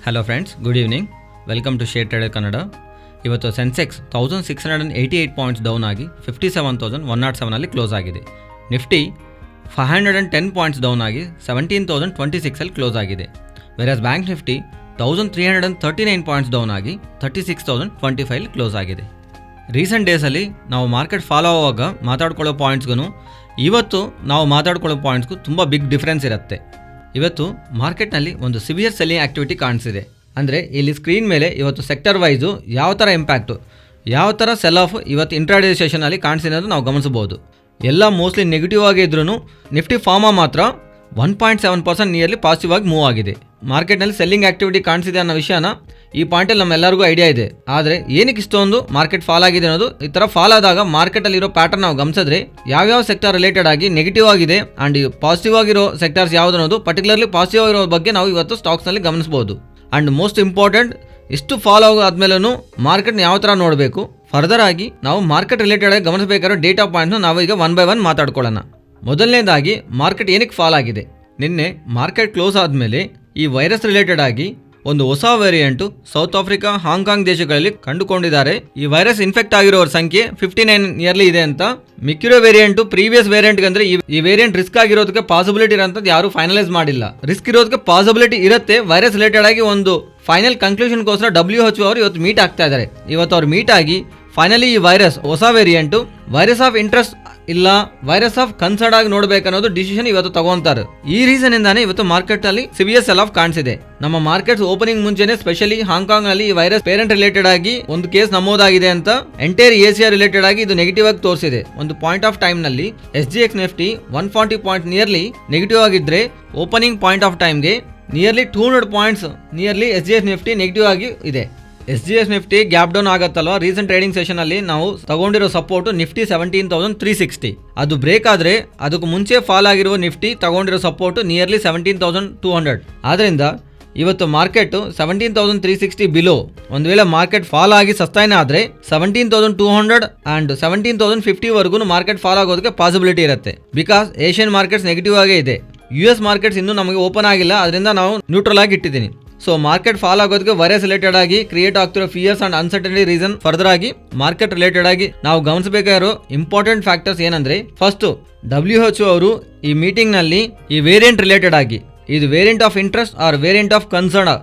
Hello friends, good evening. Welcome to share trader Kannada. ಇವತ್ತು Sensex 1688 points down ಆಗಿ 57,107 close ಆಗಿದೆ. Nifty 510 points down ಆಗಿ 17,026 close ಆಗಿದೆ. Virus bank Nifty 1339 points down ಆಗಿ 36,025 close ಆಗಿದೆ. Recent ಡೇಸಲ್ಲಿ ನಾವು ಮಾರ್ಕೆಟ್ ಫಾಲೋ ಆಗುವಾಗ ಮಾತಾಡ್ಕೊಳ್ಳೋ ಪಾಯಿಂಟ್ಸ್ಗೂ ಇವತ್ತು ನಾವು ಮಾತಾಡ್ಕೊಳ್ಳೋ ಪಾಯಿಂಟ್ಸ್ಗೂ ತುಂಬ ಬಿಗ್ ಡಿಫ್ರೆನ್ಸ್ ಇರುತ್ತೆ. ಇವತ್ತು ಮಾರ್ಕೆಟ್ನಲ್ಲಿ ಒಂದು ಸಿವಿಯರ್ ಸೆಲ್ಲಿಂಗ್ ಆ್ಯಕ್ಟಿವಿಟಿ ಕಾಣಿಸಿದೆ. ಅಂದರೆ ಇಲ್ಲಿ ಸ್ಕ್ರೀನ್ ಮೇಲೆ ಇವತ್ತು ಸೆಕ್ಟರ್ ವೈಸು ಯಾವ ಥರ ಇಂಪ್ಯಾಕ್ಟು, ಯಾವ ಥರ ಸೆಲ್ ಆಫ್ ಇವತ್ತು ಇಂಟ್ರಾಡೇ ಸೆಷನಲ್ಲಿ ಕಾಣಿಸಿದೆ ನಾವು ಗಮನಿಸಬಹುದು. ಎಲ್ಲ ಮೋಸ್ಟ್ಲಿ ನೆಗೆಟಿವ್ ಆಗಿ ಇದ್ರೂ ನಿಫ್ಟಿ ಫಾರ್ಮಾ ಮಾತ್ರ 1.7% ನಿಯರ್ಲಿ ಪಾಸಿಟಿವ್ ಆಗಿ ಮೂವ್ ಆಗಿದೆ. ಮಾರ್ಕೆಟ್ನಲ್ಲಿ ಸೆಲ್ಲಿಂಗ್ ಆ್ಯಕ್ಟಿವಿಟಿ ಕಾಣಿಸಿದೆ ಅನ್ನೋ ವಿಷಯನ ಈ ಪಾಯಿಂಟಲ್ಲಿ ನಮ್ಮೆಲ್ಲರಿಗೂ ಐಡಿಯಾ ಇದೆ. ಆದರೆ ಏನಕ್ಕೆ ಇಷ್ಟೊಂದು ಮಾರ್ಕೆಟ್ ಫಾಲ್ ಆಗಿದೆ ಅನ್ನೋದು, ಈ ಥರ ಫಾಲ್ ಆದಾಗ ಮಾರ್ಕೆಟಲ್ಲಿರೋ ಪ್ಯಾಟರ್ನ್ ನಾವು ಗಮನಿಸಿದ್ರೆ ಯಾವ್ಯಾವ ಸೆಕ್ಟರ್ ರಿಲೇಟೆಡ್ ಆಗಿ ನೆಗೆಟಿವ್ ಆಗಿದೆ ಆ್ಯಂಡ್ ಪಾಸಿಟಿವ್ ಆಗಿರೋ ಸೆಕ್ಟರ್ಸ್ ಯಾವ್ದು ಅನ್ನೋದು, ಪರ್ಟಿಕ್ಯುಲರ್ಲಿ ಪಾಸಿಟಿವ್ ಆಗಿರೋ ಬಗ್ಗೆ ನಾವು ಇವತ್ತು ಸ್ಟಾಕ್ಸ್ನಲ್ಲಿ ಗಮನಿಸಬಹುದು. ಆ್ಯಂಡ್ ಮೋಸ್ಟ್ ಇಂಪಾರ್ಟೆಂಟ್, ಇಷ್ಟು ಫಾಲೋ ಆದ್ಮೇಲೂ ಮಾರ್ಕೆಟ್ನ ಯಾವ ಥರ ನೋಡಬೇಕು, ಫರ್ದರ್ ಆಗಿ ನಾವು ಮಾರ್ಕೆಟ್ ರಿಲೇಟೆಡ್ ಆಗಿ ಗಮನಿಸಬೇಕಾಗಿರೋ ಡೇಟಾ ಪಾಯಿಂಟ್ನ ನಾವು ಈಗ ಒನ್ ಬೈ ಒನ್ ಮಾತಾಡ್ಕೊಳ್ಳೋಣ. ಮೊದಲನೇದಾಗಿ ಮಾರ್ಕೆಟ್ ಏನಕ್ಕೆ ಫಾಲ್ ಆಗಿದೆ. ನಿನ್ನೆ ಮಾರ್ಕೆಟ್ ಕ್ಲೋಸ್ ಆದಮೇಲೆ ಈ ವೈರಸ್ ರಿಲೇಟೆಡ್ ಆಗಿ ಒಂದು ಹೊಸ ವೇರಿಯಂಟು ಸೌತ್ ಆಫ್ರಿಕಾ, ಹಾಂಗ್ಕಾಂಗ್ ದೇಶಗಳಲ್ಲಿ ಕಂಡುಕೊಂಡಿದ್ದಾರೆ. ಈ ವೈರಸ್ ಇನ್ಫೆಕ್ಟ್ ಆಗಿರೋರ ಸಂಖ್ಯೆ 59 ನಿಯರ್ಲಿ ಇದೆ ಅಂತ. ಮಿಕ್ಕಿರೋ ವೇರಿಯಂಟು ಪ್ರೀವಿಯಸ್ ವೇರಿಯಂಟ್ ಅಂದ್ರೆ ಈ ವೇರಿಯಂಟ್ ರಿಸ್ಕ್ ಆಗಿರೋದಕ್ಕೆ ಪಾಸಿಬಿಲಿಟಿ ಇರೋಂಥದ್ದು ಯಾರು ಫೈನಲೈಸ್ ಮಾಡಿಲ್ಲ. ರಿಸ್ಕ್ ಇರೋದಕ್ಕೆ ಪಾಸಿಬಿಲಿಟಿ ಇರುತ್ತೆ. ವೈರಸ್ ರಿಲೇಟೆಡ್ ಆಗಿ ಒಂದು ಫೈನಲ್ ಕನ್ಕ್ಲೂಷನ್ಗೋಸ್ಕರ WHO ಅವರು ಇವತ್ತು ಮೀಟ್ ಆಗ್ತಾ ಇದ್ದಾರೆ. ಇವತ್ತು ಅವ್ರು ಮೀಟ್ ಆಗಿ ಫೈನಲಿ ಈ ವೈರಸ್ ಹೊಸ ವೇರಿಯಂಟು ವೈರಸ್ ಆಫ್ ಇಂಟ್ರೆಸ್ಟ್ ಇಲ್ಲ ವೈರಸ್ ಆಫ್ ಕನ್ಸರ್ನ್ ಆಗಿ ನೋಡಬೇಕನ್ನೋದು ಡಿಸಿಷನ್ ಇವತ್ತು ತಗೊಂತಾರೆ. ಈ ರೀಸನ್ ಇಂದಾನೆ ಇವತ್ತು ಮಾರ್ಕೆಟ್ ಅಲ್ಲಿ ಸಿವಿಯರ್ ಸೆಲ್ ಆಫ್ ಕಾಣಿಸಿದೆ. ನಮ್ಮ ಮಾರ್ಕೆಟ್ ಓಪನಿಂಗ್ ಮುಂಚೆನೆ ಸ್ಪೆಷಲಿ ಹಾಂಗ್ಕಾಂಗ್ ನಲ್ಲಿ ಈ ವೈರಸ್ ಪೇರೆಂಟ್ ರಿಲೇಟೆಡ್ ಆಗಿ ಒಂದು ಕೇಸ್ ನಮೂದಾಗಿದೆ ಅಂತ ಎಂಟೈರ್ ಏಸಿಯಾ ರಿಲೇಟೆಡ್ ಆಗಿ ಇದು ನೆಗೆಟಿವ್ ಆಗಿ ತೋರಿಸಿದೆ. ಒಂದು ಪಾಯಿಂಟ್ ಆಫ್ ಟೈಮ್ ನಲ್ಲಿ SGX Nifty 140 point nearly negative ಆಗಿದ್ರೆ ಓಪನಿಂಗ್ ಪಾಯಿಂಟ್ ಆಫ್ ಟೈಮ್ಗೆ nearly 200 points nearly SGX Nifty negative ಆಗಿ ಇದೆ. SGX ನಿಫ್ಟಿ ಗ್ಯಾಪ್ ಡೌನ್ ಆಗತ್ತಲ್ವಾ, ರೀಸೆಂಟ್ ಟ್ರೇಡಿಂಗ್ ಸೆಷನ್ ಅಲ್ಲಿ ನಾವು ತಗೊಂಡಿರೋ ಸಪೋರ್ಟ್ ನಿಫ್ಟಿ 17,360. ಅದು ಬ್ರೇಕ್ ಆದ್ರೆ ಅದಕ್ಕೂ ಮುಂಚೆ ಫಾಲ್ ಆಗಿರುವ ನಿಫ್ಟಿ ತಗೊಂಡಿರೋ ಸಪೋರ್ಟ್ ನಿಯರ್ಲಿ 17,200. ಆದ್ರಿಂದ ಇವತ್ತು ಮಾರ್ಕೆಟ್ 17,360 ಬಿಲೋ ಒಂದು ವೇಳೆ ಮಾರ್ಕೆಟ್ ಫಾಲ್ ಆಗಿ ಸಸ್ಟೈನ್ ಆದ್ರೆ 17,200 ಅಂಡ್ 17,050 ವರೆಗೂ ಮಾರ್ಕೆಟ್ ಫಾಲ್ ಆಗೋದಕ್ಕೆ ಪಾಸಿಬಿಲಿಟಿ ಇರುತ್ತೆ. ಬಿಕಾಸ್ ಏಷ್ಯನ್ ಮಾರ್ಕೆಟ್ಸ್ ನೆಗೆಟಿವ್ ಆಗೇ ಇದೆ. US ಮಾರ್ಕೆಟ್ಸ್ ಇನ್ನೂ ನಮಗೆ ಓಪನ್ ಆಗಿಲ್ಲ, ಅದರಿಂದ ನಾವು ನ್ಯೂಟ್ರಲ್ ಆಗಿ ಇಟ್ಟಿದ್ದೀನಿ. ಸೊ ಮಾರ್ಕೆಟ್ ಫಾಲ್ ಆಗೋದಕ್ಕೆ ವೈರಸ್ ರಿಲೇಟೆಡ್ ಆಗಿ ಕ್ರಿಯೇಟ್ ಆಗ್ತಿರೋ fierce and uncertainty reason. Further ಆಗಿ ಮಾರ್ಕೆಟ್ ರಿಲೇಟೆಡ್ ಆಗಿ ನಾವು ಗಮನಿಸಬೇಕಾಗಿರೋ ಇಂಪಾರ್ಟೆಂಟ್ ಫ್ಯಾಕ್ಟರ್ಸ್ ಏನಂದ್ರೆ, ಫಸ್ಟ್ WHO ಅವರು ಈ ಮೀಟಿಂಗ್ ನಲ್ಲಿ ಈ ವೇರಿಯಂಟ್ ರಿಲೇಟೆಡ್ ಆಗಿ ಇದು variant of interest or variant of concern,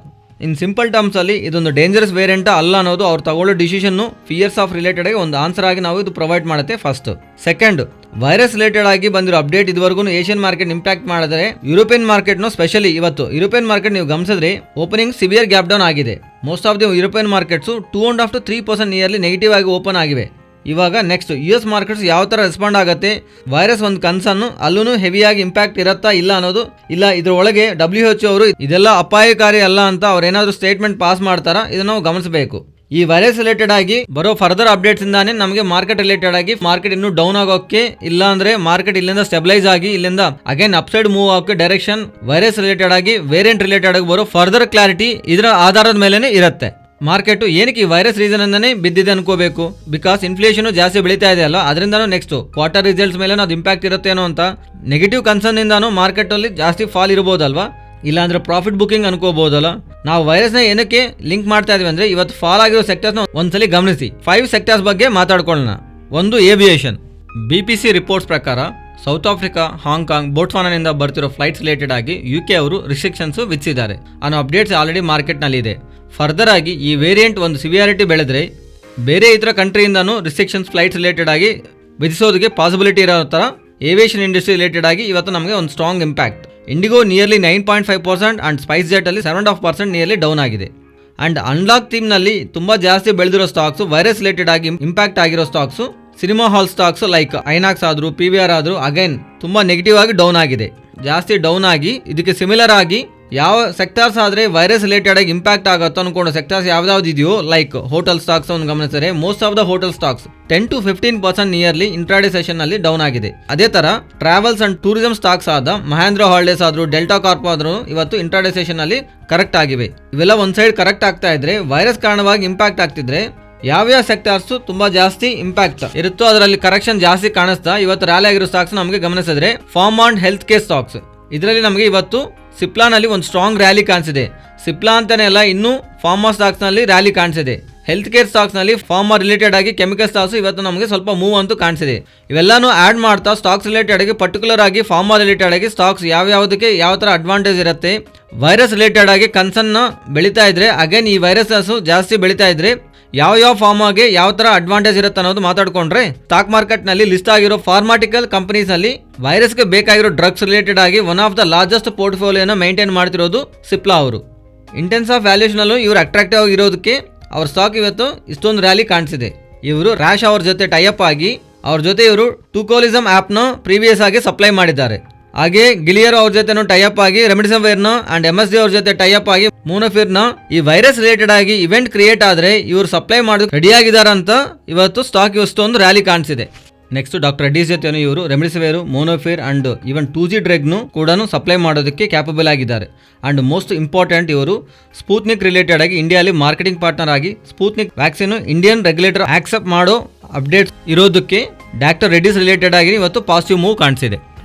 in simple terms ಅಲ್ಲಿ ಇದೊಂದು ಡೇಂಜರಸ್ ವೇರಿಯಂಟ್ ಅಲ್ಲ ಅನ್ನೋದು ಅವ್ರು ತಗೊಳ್ಳೋ ಡಿಸಿಷನ್ ಫಿಯರ್ಸ್ ಆಫ್ ರಿಲೇಟೆಡ್ ಆಗಿ ಒಂದು ಆನ್ಸರ್ ಆಗಿ ನಾವು ಇದು ಪ್ರೊವೈಡ್ ಮಾಡುತ್ತೆ. ಫಸ್ಟ್ ಸೆಕೆಂಡ್, ವೈರಸ್ ರಿಲೇಟೆಡ್ ಆಗಿ ಬಂದಿರೋ ಅಪ್ಡೇಟ್ ಇದುವರೆಗೂ ಏಷ್ಯನ್ ಮಾರ್ಕೆಟ್ ಇಂಪ್ಯಾಕ್ಟ್ ಮಾಡಿದ್ರೆ ಯುರೋಪಿಯನ್ ಮಾರ್ಕೆಟ್ನು ಸ್ಪೆಷಲಿ ಇವತ್ತು ಯುರೋಪಿಯನ್ ಮಾರ್ಕೆಟ್ ನೀವು ಗಮನಿಸಿದ್ರೆ ಓಪನಿಂಗ್ ಸಿವಿಯರ್ ಗ್ಯಾಪ್ ಡೌನ್ ಆಗಿದೆ. Most of the European markets 2.5 to 3% nearly negative ಆಗಿ ಓಪನ್ ಆಗಿವೆ. ಇವಾಗ ನೆಕ್ಸ್ಟ್ US ಮಾರ್ಕೆಟ್ಸ್ ಯಾವ ಥರ ರೆಸ್ಪಾಂಡ್ ಆಗುತ್ತೆ, ವೈರಸ್ ಒಂದು ಕನ್ಸರ್ನ್ ಅಲ್ಲೂ ಹೆವಿಯಾಗಿ ಇಂಪ್ಯಾಕ್ಟ್ ಇರುತ್ತಾ ಇಲ್ಲ ಅನ್ನೋದು ಇಲ್ಲ. ಇದ್ರೊಳಗೆ WHO ಅವರು ಇದೆಲ್ಲ ಅಪಾಯಕಾರಿ ಅಲ್ಲ ಅಂತ ಅವ್ರೇನಾದ್ರೂ ಸ್ಟೇಟ್ಮೆಂಟ್ ಪಾಸ್ ಮಾಡ್ತಾರಾ, ಇದನ್ನ ನಾವು ಗಮನಿಸಬೇಕು. ಈ ವೈರಸ್ ರಿಲೇಟೆಡ್ ಆಗಿ ಬರೋ ಫರ್ದರ್ ಅಪ್ಡೇಟ್ಸ್ ಇಂದಾನೆ ನಮಗೆ ಮಾರ್ಕೆಟ್ ರಿಲೇಟೆಡ್ ಆಗಿ ಮಾರ್ಕೆಟ್ ಇನ್ನೂ ಡೌನ್ ಆಗೋಕೆ ಇಲ್ಲ ಅಂದ್ರೆ ಮಾರ್ಕೆಟ್ ಇಲ್ಲಿಂದ ಸ್ಟೆಬಿಲೈಸ್ ಆಗಿ ಇಲ್ಲಿಂದ ಅಗೇನ್ ಅಪ್ಸೈಡ್ ಮೂವ್ ಆಗೋಕೆ ಡೈರೆಕ್ಷನ್ ವೈರಸ್ ರಿಲೇಟೆಡ್ ಆಗಿ ವೇರಿಯಂಟ್ ರಿಲೇಟೆಡ್ ಆಗಿ ಬರೋ ಫರ್ದರ್ ಕ್ಲಾರಿಟಿ ಇದರ ಆಧಾರದ ಮೇಲೆನೆ ಇರುತ್ತೆ. ಮಾರ್ಕೆಟ್ ಏನಕ್ಕೆ ಈ ವೈರಸ್ ರೀಸನ್ ಅಂತಾನೆ ಬಿದ್ದಿದೆ ಅನ್ಕೋಬೇಕು. ಬಿಕಾಸ್ ಇನ್ಫ್ಲೇಷನ್ ಜಾಸ್ತಿ ಬೆಳೀತಾ ಇದೆ ಅಲ್ಲ, ಅದರಿಂದನೂ ನೆಕ್ಸ್ಟ್ ಕ್ವಾರ್ಟರ್ ರಿಸಲ್ಟ್ಸ್ ಮೇಲೆ ಅದು ಇಂಪ್ಯಾಕ್ಟ್ ಇರುತ್ತೇನೋ ಅಂತ ನೆಗೆಟಿವ್ ಕನ್ಸರ್ನ್ ಇಂದಾನು ಮಾರ್ಕೆಟ್ ಅಲ್ಲಿ ಜಾಸ್ತಿ ಫಾಲ್ ಇರಬಹುದಲ್ವಾ, ಇಲ್ಲಾಂದ್ರೆ ಪ್ರಾಫಿಟ್ ಬುಕಿಂಗ್ ಅನ್ಕೋಬಹುದಲ್ಲ. ನಾವು ವೈರಸ್ನ ಏನಕ್ಕೆ ಲಿಂಕ್ ಮಾಡ್ತಾ ಇದೀವಿ ಅಂದ್ರೆ ಇವತ್ತು ಫಾಲ್ ಆಗಿರೋ ಸೆಕ್ಟರ್ಸ್ನ ಒಂದ್ಸಲಿ ಗಮನಿಸಿ. 5 ಸೆಕ್ಟರ್ಸ್ ಬಗ್ಗೆ ಮಾತಾಡ್ಕೊಳ್ಳೋಣ. ಒಂದು ಏವಿಯೇಷನ್. BPC ರಿಪೋರ್ಟ್ಸ್ ಪ್ರಕಾರ ಸೌತ್ ಆಫ್ರಿಕಾ, ಹಾಂಗ್ಕಾಂಗ್, ಬೋಟ್ಸ್ವಾನಾನಿಂದ ಬರ್ತಿರೋ ಫ್ಲೈಟ್ಸ್ ರಿಲೇಟೆಡ್ ಆಗಿ UK ಅವರು ರಿಸ್ಟ್ರಿಕ್ಷನ್ಸ್ ವಿಧಿಸಿದ್ದಾರೆ ಅನ್ನೋ ಅಪ್ಡೇಟ್ಸ್ ಆಲ್ರೆಡಿ ಮಾರ್ಕೆಟ್ನಲ್ಲಿ ಇದೆ. ಫರ್ದರ್ ಆಗಿ ಈ ವೇರಿಯಂಟ್ ಒಂದು ಸಿವಿಯಾರಿಟಿ ಬೆಳೆದ್ರೆ ಬೇರೆ ಇತರ ಕಂಟ್ರಿಯಿಂದನೂ ರಿಸ್ಟ್ರಿಕ್ಷನ್ಸ್ ಫ್ಲೈಟ್ಸ್ ರಿಲೇಟೆಡ್ ಆಗಿ ವಿಧಿಸೋದಕ್ಕೆ ಪಾಸಿಬಿಲಿಟಿ ಇರೋ ಥರ ಏವಿಯೇಷನ್ ಇಂಡಸ್ಟ್ರಿ ರಿಲೇಟೆಡ್ ಆಗಿ ಇವತ್ತು ನಮಗೆ ಒಂದು strong impact. IndiGo nearly 9.5% and Spice jet ಅಲ್ಲಿ 7.5% ನಿಯರ್ಲಿ ಡೌನ್ ಆಗಿದೆ. ಅಂಡ್ ಅನ್ಲಾಕ್ ಥೀಮ್ ನಲ್ಲಿ ತುಂಬಾ ಜಾಸ್ತಿ ಬೆಳೆದಿರೋ ಸ್ಟಾಕ್ಸ್, ವೈರಸ್ ರಿಲೇಟೆಡ್ ಆಗಿ ಇಂಪ್ಯಾಕ್ಟ್ ಆಗಿರೋ stocks, cinema hall stocks like INOX ಆದ್ರು PVR ಆದ್ರು ಅಗೈನ್ ತುಂಬಾ ನೆಗೆಟಿವ್ ಆಗಿ ಡೌನ್ ಆಗಿದೆ. ಜಾಸ್ತಿ ಡೌನ್ ಆಗಿ ಇದಕ್ಕೆ ಸಿಮಿಲರ್ ಆಗಿ ಯಾವ ಸೆಕ್ಟರ್ಸ್ ಆದ್ರೆ ವೈರಸ್ ರಿಲೇಟೆಡ್ ಆಗಿ ಇಂಪ್ಯಾಕ್ಟ್ ಆಗುತ್ತೋ ಅನ್ಕೊಂಡು ಸೆಕ್ಟರ್ಸ್ ಯಾವ್ದಾವ್ದು ಇದೆಯೋ ಲೈಕ್ ಹೋಟೆಲ್ ಸ್ಟಾಕ್ಸ್ ಅನ್ನು ಗಮನಿಸಿದರೆ most of the hotel stocks 10 to 15% nearly intraday session ನಲ್ಲಿ ಡೌನ್ ಆಗಿದೆ. ಅದೇ ತರ ಟ್ರಾವೆಲ್ಸ್ ಅಂಡ್ ಟೂರಿಸಂ ಸ್ಟಾಕ್ಸ್ ಆದ ಮಹೇಂದ್ರ ಹಾಲಿಡೇಸ್ ಆದ್ರು, ಡೆಲ್ಟಾ ಕಾರ್ಪ್ ಆದ್ರೂ ಇವತ್ತು ಇಂಟ್ರಾಡೇ ಸೆಷನ್ ನಲ್ಲಿ ಕರೆಕ್ಟ್ ಆಗಿವೆ. ಇವೆಲ್ಲ ಒಂದ್ ಸೈಡ್ ಕರೆಕ್ಟ್ ಆಗ್ತಾ ಇದ್ರೆ ವೈರಸ್ ಕಾರಣವಾಗಿ ಇಂಪ್ಯಾಕ್ಟ್ ಆಗ್ತಿದ್ರೆ ಯಾವ್ಯಾವ ಸೆಕ್ಟರ್ಸ್ ತುಂಬಾ ಜಾಸ್ತಿ ಇಂಪ್ಯಾಕ್ಟ್ ಇರುತ್ತೋ ಅದರಲ್ಲಿ ಕರೆಕ್ಷನ್ ಜಾಸ್ತಿ ಕಾಣಿಸ್ತಾ ಇವತ್ತು ರ್ಯಾಲಿ ಆಗಿರೋ ಸ್ಟಾಕ್ಸ್ ನಮಗೆ ಗಮನಿಸಿದ್ರೆ pharma and health care stocks ಇದರಲ್ಲಿ ನಮಗೆ ಇವತ್ತು ಸಿಪ್ಲಾನಲ್ಲಿ ಒಂದು ಸ್ಟ್ರಾಂಗ್ ರ್ಯಾಲಿ ಕಾಣಿಸಿದೆ. ಸಿಪ್ಲಾ ಅಂತಾನೆ ಅಲ್ಲ, ಇನ್ನೂ ಫಾರ್ಮಾ ಸ್ಟಾಕ್ಸ್ ನಲ್ಲಿ ರ್ಯಾಲಿ ಕಾಣಿಸಿದೆ. ಹೆಲ್ತ್ ಕೇರ್ ಸ್ಟಾಕ್ಸ್ ನಲ್ಲಿ ಫಾರ್ಮಾ ರಿಲೇಟೆಡ್ ಆಗಿ ಕೆಮಿಕಲ್ ಸ್ಟಾಕ್ಸ್ ಇವತ್ತು ನಮಗೆ ಸ್ವಲ್ಪ ಮೂವ್ ಅಂತೂ ಕಾಣಿಸಿದೆ. ಇವೆಲ್ಲಾನು ಆಡ್ ಮಾಡ್ತಾ ಸ್ಟಾಕ್ಸ್ ರಿಲೇಟೆಡ್ ಆಗಿ ಪರ್ಟಿಕ್ಯುಲರ್ ಆಗಿ ಫಾರ್ಮಾ ರಿಲೇಟೆಡ್ ಆಗಿ ಸ್ಟಾಕ್ಸ್ ಯಾವ್ಯಾವುದಕ್ಕೆ ಯಾವ ತರ ಅಡ್ವಾಂಟೇಜ್ ಇರುತ್ತೆ, ವೈರಸ್ ರಿಲೇಟೆಡ್ ಆಗಿ ಕನ್ಸರ್ನ್ ಬೆಳೀತಾ ಇದ್ರೆ ಅಗೇನ್ ಈ ವೈರಸಸ್ ಜಾಸ್ತಿ ಬೆಳೀತಾ ಇದ್ರೆ ಯಾವ ಫಾರ್ಮಾಗೆ ಯಾವ ತರ ಅಡ್ವಾಂಟೇಜ್ ಇರುತ್ತೆ ಅನ್ನೋದು ಮಾತಾಡ್ಕೊಂಡ್ರೆ, ಸ್ಟಾಕ್ ಮಾರ್ಕೆಟ್ ನಲ್ಲಿ ಲಿಸ್ಟ್ ಆಗಿರೋ ಫಾರ್ಮಾಟಿಕಲ್ ಕಂಪನೀಸ್ ನಲ್ಲಿ ವೈರಸ್ಗೆ ಬೇಕಾಗಿರೋ ಡ್ರಗ್ಸ್ ರಿಲೇಟೆಡ್ ಆಗಿ ಒನ್ ಆಫ್ ದ ಲಾರ್ಜೆಸ್ಟ್ ಪೋರ್ಟ್ಫೋಲಿಯೋನ ಮೇಂಟೈನ್ ಮಾಡ್ತಿರೋದು ಸಿಪ್ಲಾ ಅವರು. ಇಂಟೆನ್ಸ್ ಆಫ್ ವ್ಯಾಲ್ಯೂಷನ್ ಅಲ್ಲೂ ಇವರು ಅಟ್ರಾಕ್ಟಿವ್ ಆಗಿರೋದಕ್ಕೆ ಅವ್ರ ಸ್ಟಾಕ್ ಇವತ್ತು ಇಷ್ಟೊಂದು ರ್ಯಾಲಿ ಕಾಣಿಸಿದೆ. ಇವರು ರ್ಯಾಶ್ ಅವ್ರ ಜೊತೆ ಟೈಅಪ್ ಆಗಿ ಅವ್ರ ಜೊತೆ ಇವರು ಟೂಕೋಲಿಸಮ್ ಆ್ಯಪ್ನ ಪ್ರೀವಿಯಸ್ ಆಗಿ ಸಪ್ಲೈ ಮಾಡಿದ್ದಾರೆ. ಹಾಗೆ ಗಿಲಿಯರ್ ಅವ್ರ ಜೊತೆ ಟೈಅಪ್ ಆಗಿ ರೆಮಿಡಿಸಿವಿರ್ನ ಅಂಡ್ MSD ಅವ್ರ ಜೊತೆ ಟೈಅಪ್ ಆಗಿ ಮೂನೋಫಿರ್ನ ಈ ವೈರಸ್ ರಿಲೇಟೆಡ್ ಆಗಿ ಇವೆಂಟ್ ಕ್ರಿಯೇಟ್ ಆದ್ರೆ ಇವರು ಸಪ್ಲೈ ಮಾಡೋದು ರೆಡಿ ಆಗಿದಾರಂತ ಇವತ್ತು ಸ್ಟಾಕ್ ಇಷ್ಟೊಂದು ರ್ಯಾಲಿ ಕಾಣಿಸಿದೆ. ನೆಕ್ಸ್ಟ್ ಡಾಕ್ಟರ್ ರೆಡ್ಡಿಸ್ ಜೊತೆ ಇವರು ರೆಮಿಡಿಸಿವಿರ್, ಮೋನೋಫಿರ್ ಅಂಡ್ ಈವನ್ 2G ಡ್ರಗ್ನು ಕೂಡ ಸಪ್ಲೈ ಮಾಡೋದಕ್ಕೆ ಕ್ಯಾಪಬಲ್ ಆಗಿದ್ದಾರೆ. ಅಂಡ್ ಮೋಸ್ಟ್ ಇಂಪಾರ್ಟೆಂಟ್, ಇವರು ಸ್ಪೂತ್ನಿಕ್ ರಿಲೇಟೆಡ್ ಆಗಿ ಇಂಡಿಯಾಲಿ ಮಾರ್ಕೆಟಿಂಗ್ ಪಾರ್ಟ್ನರ್ ಆಗಿ ಸ್ಪೂತ್ನಿಕ್ ವ್ಯಾಕ್ಸಿನ್ ಇಂಡಿಯನ್ ರೆಗ್ಯುಲೇಟರ್ ಆಕ್ಸೆಪ್ಟ್ ಮಾಡೋ ಅಪ್ಡೇಟ್ಸ್ ಇರೋದಕ್ಕೆ ಡಾಕ್ಟರ್ ರೆಡ್ಡಿಸ್ ರಿಲೇಟೆಡ್ ಆಗಿ ಇವತ್ತು ಪಾಸಿಟಿವ್ ಮೂವ್ ಕಾಣಿಸಿದೆ.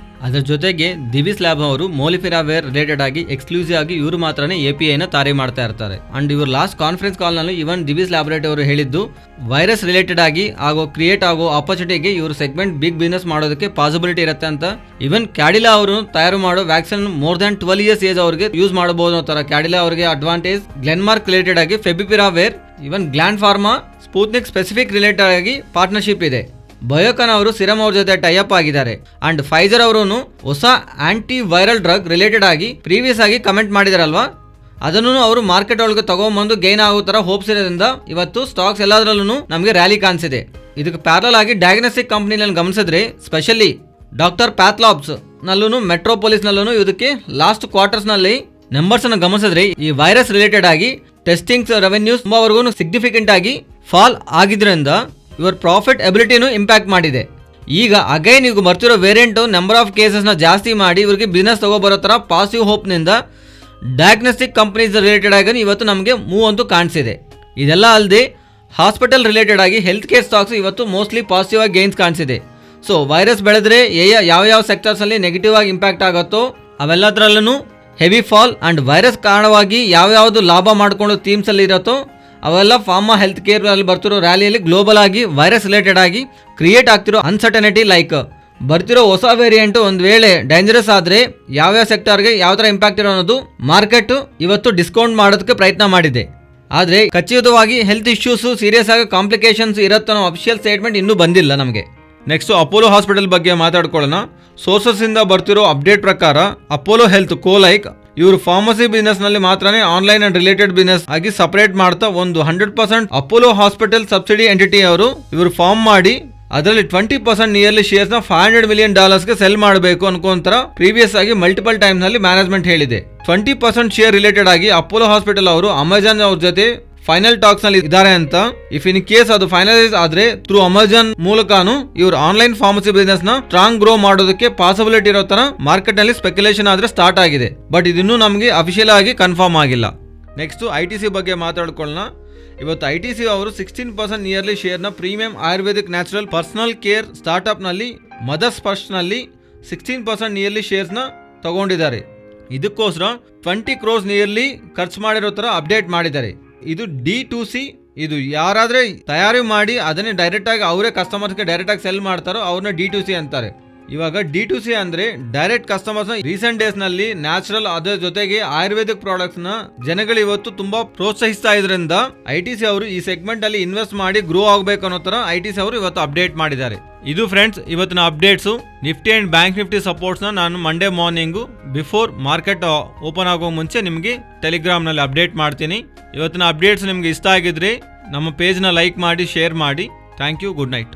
ಅದರ ಜೊತೆಗೆ ದಿವಿಸ್ ಲ್ಯಾಬ್ ಅವರು ಮೋಲಿಫಿರಾವೇರ್ ರಿಲೇಟೆಡ್ ಆಗಿ ಎಕ್ಸ್ಕ್ಲೂಸಿವ್ ಆಗಿ ಇವರು ಮಾತ್ರನೇ APIನ ತಾರಿ ಮಾಡ್ತಾ ಇರ್ತಾರೆ. ಅಂಡ್ ಇವರು ಲಾಸ್ಟ್ ಕಾನ್ಫರೆನ್ಸ್ ಕಾಲ್ ನಲ್ಲಿ ಇವನ್ ದಿವಿಸ್ ಲ್ಯಾಬೊರೇಟರಿ ಅವರು ಹೇಳಿದ್ದು ವೈರಸ್ ರಿಲೇಟೆಡ್ ಆಗಿ ಕ್ರಿಯೇಟ್ ಆಗೋ ಆಪರ್ಚುನಿಟಿಗೆ ಇವರು ಸೆಗ್ಮೆಂಟ್ ಬಿಗ್ ಬಿಸ್ನೆಸ್ ಮಾಡೋದಕ್ಕೆ ಪಾಸಿಬಿಲಿಟಿ ಇರುತ್ತೆ ಅಂತ. ಇವನ್ ಕ್ಯಾಡಿಲಾ ಅವರು ತಯಾರು ಮಾಡೋ vaccine more than 12 years age ಅವರಿಗೆ ಯೂಸ್ ಮಾಡಬಹುದು ಅನ್ನೋ ಕ್ಯಾಡಿಲಾ ಅವರಿಗೆ ಅಡ್ವಾಂಟೇಜ್. ಗ್ಲೆನ್ಮಾರ್ಕ್ ರಿಲೇಟೆಡ್ ಆಗಿ ಫೆಬಿಪಿರಾವೇರ್, ಇವನ್ ಗ್ಲ್ಯಾಂಡ್ ಫಾರ್ಮಾ, ಸ್ಪೂತ್ನಿಕ್ ಸ್ಪೆಸಿಫಿಕ್ ರಿಲೇಟೆಡ್ ಆಗಿ ಪಾರ್ಟ್ನರ್ಶಿಪ್ ಇದೆ. ಬಯೋಕಾನ್ ಅವರು ಸಿರಮ್ ಅವ್ರ ಜೊತೆ ಟೈಅಪ್ ಆಗಿದ್ದಾರೆ. ಅಂಡ್ ಫೈಜರ್ ಅವರು ಹೊಸ ಆಂಟಿ ವೈರಲ್ ಡ್ರಗ್ ರಿಲೇಟೆಡ್ ಆಗಿ ಪ್ರೀವಿಯಸ್ ಆಗಿ ಕಮೆಂಟ್ ಮಾಡಿದಾರಲ್ವಾ, ಅದನ್ನು ಅವರು ಮಾರ್ಕೆಟ್ ಒಳಗೆ ತಗೊಂಡ್ಬಂದು ಗೈನ್ ಆಗೋ ತರ ಹೋಪ್ಸ್ ಇರೋದ್ರಿಂದ ಇವತ್ತು ಸ್ಟಾಕ್ಸ್ ಎಲ್ಲದರಲ್ಲೂ ನಮಗೆ ರ್ಯಾಲಿ ಕಾಣಿಸಿದೆ. ಇದಕ್ಕೆ ಪ್ಯಾರಲ್ ಆಗಿ ಡಯಾಗ್ನೋಸ್ಟಿಕ್ ಕಂಪನಿನಲ್ಲಿ ಗಮನಿಸಿದ್ರೆ, ಸ್ಪೆಷಲಿ ಡಾಕ್ಟರ್ ಪ್ಯಾಥ್ಲಾಬ್ಸ್ ನಲ್ಲೂ ಮೆಟ್ರೋಪೊಲಿಸ್ ನಲ್ಲೂ ಇದಕ್ಕೆ ಲಾಸ್ಟ್ ಕ್ವಾರ್ಟರ್ಸ್ ನಲ್ಲಿ ನಂಬರ್ಸ್ ಅನ್ನು ಗಮನಿಸಿದ್ರೆ ಈ ವೈರಸ್ ರಿಲೇಟೆಡ್ ಆಗಿ ಟೆಸ್ಟಿಂಗ್ ರೆವೆನ್ಯೂಸ್ ತುಂಬಾವರೆಗೂ ಸಿಗ್ನಿಫಿಕೆಂಟ್ ಆಗಿ ಫಾಲ್ ಆಗಿದ್ರಿಂದ ಇವರ ಪ್ರಾಫಿಟ್ ಎಬಿಲಿಟಿನೂ ಇಂಪ್ಯಾಕ್ಟ್ ಮಾಡಿದೆ. ಈಗ ಅಗೈನ್ ಈಗ ಬರ್ತಿರೋ ವೇರಿಯಂಟ್ ನಂಬರ್ ಆಫ್ ಕೇಸಸ್ನ ಜಾಸ್ತಿ ಮಾಡಿ ಇವರಿಗೆ ಬಿಸ್ನೆಸ್ ತಗೋಬರೋ ಥರ ಪಾಸಿಟಿವ್ ಹೋಪ್ನಿಂದ ಡಯಾಗ್ನೋಸ್ಟಿಕ್ ಕಂಪನೀಸ್ ರಿಲೇಟೆಡ್ ಆಗಿ ಇವತ್ತು ನಮಗೆ ಮೂವ್ ಅಂತೂ ಕಾಣಿಸಿದೆ. ಇದೆಲ್ಲ ಅಲ್ಲದೆ ಹಾಸ್ಪಿಟಲ್ ರಿಲೇಟೆಡ್ ಆಗಿ ಹೆಲ್ತ್ ಕೇರ್ ಸ್ಟಾಕ್ಸ್ ಇವತ್ತು ಮೋಸ್ಟ್ಲಿ ಪಾಸಿಟಿವ್ ಆಗಿ ಗೇನ್ಸ್ ಕಾಣಿಸಿದೆ. ಸೊ ವೈರಸ್ ಬೆಳೆದ್ರೆ ಯಾವ ಸೆಕ್ಟರ್ಸಲ್ಲಿ ನೆಗೆಟಿವ್ ಆಗಿ ಇಂಪ್ಯಾಕ್ಟ್ ಆಗುತ್ತೋ ಅವೆಲ್ಲದರಲ್ಲೂ ಹೆವಿ ಫಾಲ್ ಅಂಡ್ ವೈರಸ್ ಕಾರಣವಾಗಿ ಯಾವ್ಯಾವುದು ಲಾಭ ಮಾಡಿಕೊಂಡು ಥೀಮ್ಸಲ್ಲಿ ಇರುತ್ತೋ ಅವೆಲ್ಲ ಫಾರ್ಮಾ ಹೆಲ್ತ್ ಕೇರ್ ಅಲ್ಲಿ ಬರ್ತಿರೋ ರ್ಯಾಲಿಯಲ್ಲಿ ಗ್ಲೋಬಲ್ ಆಗಿ ವೈರಸ್ ರಿಲೇಟೆಡ್ ಆಗಿ ಕ್ರಿಯೇಟ್ ಆಗ್ತಿರೋ ಅನ್ಸರ್ಟನಿಟಿ, ಲೈಕ್ ಬರ್ತಿರೋ ಹೊಸ ವೇರಿಯಂಟ್ ಒಂದು ವೇಳೆ ಡೇಂಜರಸ್ ಆದರೆ ಯಾವ್ಯಾವ ಸೆಕ್ಟರ್ಗೆ ಯಾವ ಥರ ಇಂಪ್ಯಾಕ್ಟ್ ಇರೋ ಅನ್ನೋದು ಮಾರ್ಕೆಟ್ ಇವತ್ತು ಡಿಸ್ಕೌಂಟ್ ಮಾಡೋದಕ್ಕೆ ಪ್ರಯತ್ನ ಮಾಡಿದೆ. ಆದರೆ ಖಚಿತವಾಗಿ ಹೆಲ್ತ್ ಇಶ್ಯೂಸ್ ಸೀರಿಯಸ್ ಆಗಿ ಕಾಂಪ್ಲಿಕೇಶನ್ಸ್ ಇರುತ್ತೋ ಅನ್ನೋ ಅಫಿಷಿಯಲ್ ಸ್ಟೇಟ್ಮೆಂಟ್ ಇನ್ನೂ ಬಂದಿಲ್ಲ ನಮಗೆ. ನೆಕ್ಸ್ಟ್ ಅಪೋಲೋ ಹಾಸ್ಪಿಟಲ್ ಬಗ್ಗೆ ಮಾತಾಡ್ಕೊಳ್ಳೋಣ. ಸೋರ್ಸಸ್ ಇಂದ ಬರ್ತಿರೋ ಅಪ್ಡೇಟ್ ಪ್ರಕಾರ ಅಪೋಲೋ ಹೆಲ್ತ್ ಕೋಲೈಕ್ ಇವರು ಫಾರ್ಮಸಿ ಬಿಸ್ನೆಸ್ ನಲ್ಲಿ ಮಾತ್ರನೇ ಆನ್ಲೈನ್ ಅಂಡ್ ರಿಲೇಟೆಡ್ ಬಿಸ್ನೆಸ್ ಆಗಿ ಸಪರೇಟ್ ಮಾಡ್ತಾ ಒಂದು 100% ಅಪೋಲೋ ಹಾಸ್ಪಿಟಲ್ ಸಬ್ಸಿಡಿ ಎಂಟಿಟಿ ಇವರು ಫಾರ್ಮ್ ಮಾಡಿ ಅದರಲ್ಲಿ 20% ನಿಯರ್ಲಿ ಶೇರ್ಸ್ ನ $500 million ಸೆಲ್ ಮಾಡಬೇಕು ಅನ್ಕೊಂತರ ಪ್ರೀವಿಯಸ್ ಆಗಿ ಮಲ್ಟಿಪಲ್ ಟೈಮ್ ನಲ್ಲಿ ಮ್ಯಾನೇಜ್ಮೆಂಟ್ ಹೇಳಿದೆ. 20% ಶೇರ್ ರಿಲೇಟೆಡ್ ಆಗಿ ಅಪೋಲೋ ಹಾಸ್ಪಿಟಲ್ ಅವರು ಅಮೆಜಾನ್ ಅವ್ರ ಜೊತೆ ಫೈನಲ್ ಟಾಕ್ಸ್ ನಲ್ಲಿ ಇದ್ದಾರೆ ಅಂತ. ಇಫ್ ಇನ್ ಕೇಸ್ ಅದು ಫೈನಲೈಸ್ ಆದ್ರೆ ಥ್ರೂ ಅಮೆಜಾನ್ ಮೂಲಕನು ಇವರು ಆನ್ಲೈನ್ ಫಾರ್ಮಸಿ ಬಿಸ್ನೆಸ್ ನ ಸ್ಟ್ರಾಂಗ್ ಗ್ರೋ ಮಾಡೋದಕ್ಕೆ ಪಾಸಿಬಿಲಿಟಿ ಇರೋ ತರ ಮಾರ್ಕೆಟ್ ನಲ್ಲಿ ಸ್ಪೆಕ್ಯುಲೇಷನ್ ಆದ್ರೆ ಸ್ಟಾರ್ಟ್ ಆಗಿದೆ. ಬಟ್ ಇದನ್ನು ನಮಗೆ ಅಫಿಷಿಯಲ್ ಆಗಿ ಕನ್ಫರ್ಮ್ ಆಗಿಲ್ಲ. ನೆಕ್ಸ್ಟ್ ITC ಬಗ್ಗೆ ಮಾತಾಡ್ಕೊಳ್ಳೋಣ. ಇವತ್ತು ITC ಅವರು 16% ನಿಯರ್ಲಿ ಶೇರ್ ನ premium Ayurvedic natural personal care startup ನಲ್ಲಿ ಮದರ್ಸ್ ಫಸ್ಟ್ ನಲ್ಲಿ 16% ನಿಯರ್ಲಿ ಶೇರ್ಸ್ ನ ತಗೊಂಡಿದ್ದಾರೆ. ಇದಕ್ಕೋಸ್ಕರ 20 crores ನಿಯರ್ಲಿ ಖರ್ಚು ಮಾಡಿರೋ ತರ ಅಪ್ಡೇಟ್ ಮಾಡಿದ್ದಾರೆ. ಇದು D2C, ಇದು ಯಾರಾದ್ರೆ ತಯಾರಿ ಮಾಡಿ ಅದನ್ನೇ ಡೈರೆಕ್ಟ್ ಆಗಿ ಅವರೇ ಕಸ್ಟಮರ್ಸ್ಗೆ ಡೈರೆಕ್ಟ್ ಆಗಿ ಸೆಲ್ ಮಾಡ್ತಾರೋ ಅವ್ರನ್ನ D2C ಅಂತಾರೆ. ಇವಾಗ D2C ಅಂದ್ರೆ ಡೈರೆಕ್ಟ್ ಕಸ್ಟಮರ್ಸ್ ರೀಸೆಂಟ್ ಡೇಸ್ ನಲ್ಲಿ ನ್ಯಾಚುರಲ್ ಅದರ ಜೊತೆಗೆ ಆಯುರ್ವೇದಿಕ್ ಪ್ರಾಡಕ್ಟ್ಸ್ ನ ಜನಗಳು ಇವತ್ತು ತುಂಬಾ ಪ್ರೋತ್ಸಾಹಿಸ್ತಾ ಇದ್ರಿಂದ ITC ಅವರು ಈ ಸೆಗ್ಮೆಂಟ್ ಅಲ್ಲಿ ಇನ್ವೆಸ್ಟ್ ಮಾಡಿ ಗ್ರೋ ಆಗಬೇಕು ಅನ್ನೋ ತರ ITC ಅವರು ಇವತ್ತು ಅಪ್ಡೇಟ್ ಮಾಡಿದ್ದಾರೆ. ಇದು ಫ್ರೆಂಡ್ಸ್ ಇವತ್ತಿನ updates. Nifty and bank Nifty ಸಪೋರ್ಟ್ಸ್ನ ನಾನು Monday morning before market open ಆಗೋ ಮುಂಚೆ ನಿಮಗೆ ಟೆಲಿಗ್ರಾಮ್ನಲ್ಲಿ ಅಪ್ಡೇಟ್ ಮಾಡ್ತೀನಿ. ಇವತ್ತಿನ ಅಪ್ಡೇಟ್ಸ್ ನಿಮಗೆ ಇಷ್ಟ ಆಗಿದ್ರೆ ನಮ್ಮ ಪೇಜ್ನ ಲೈಕ್ ಮಾಡಿ, ಶೇರ್ ಮಾಡಿ. Thank you. Good night.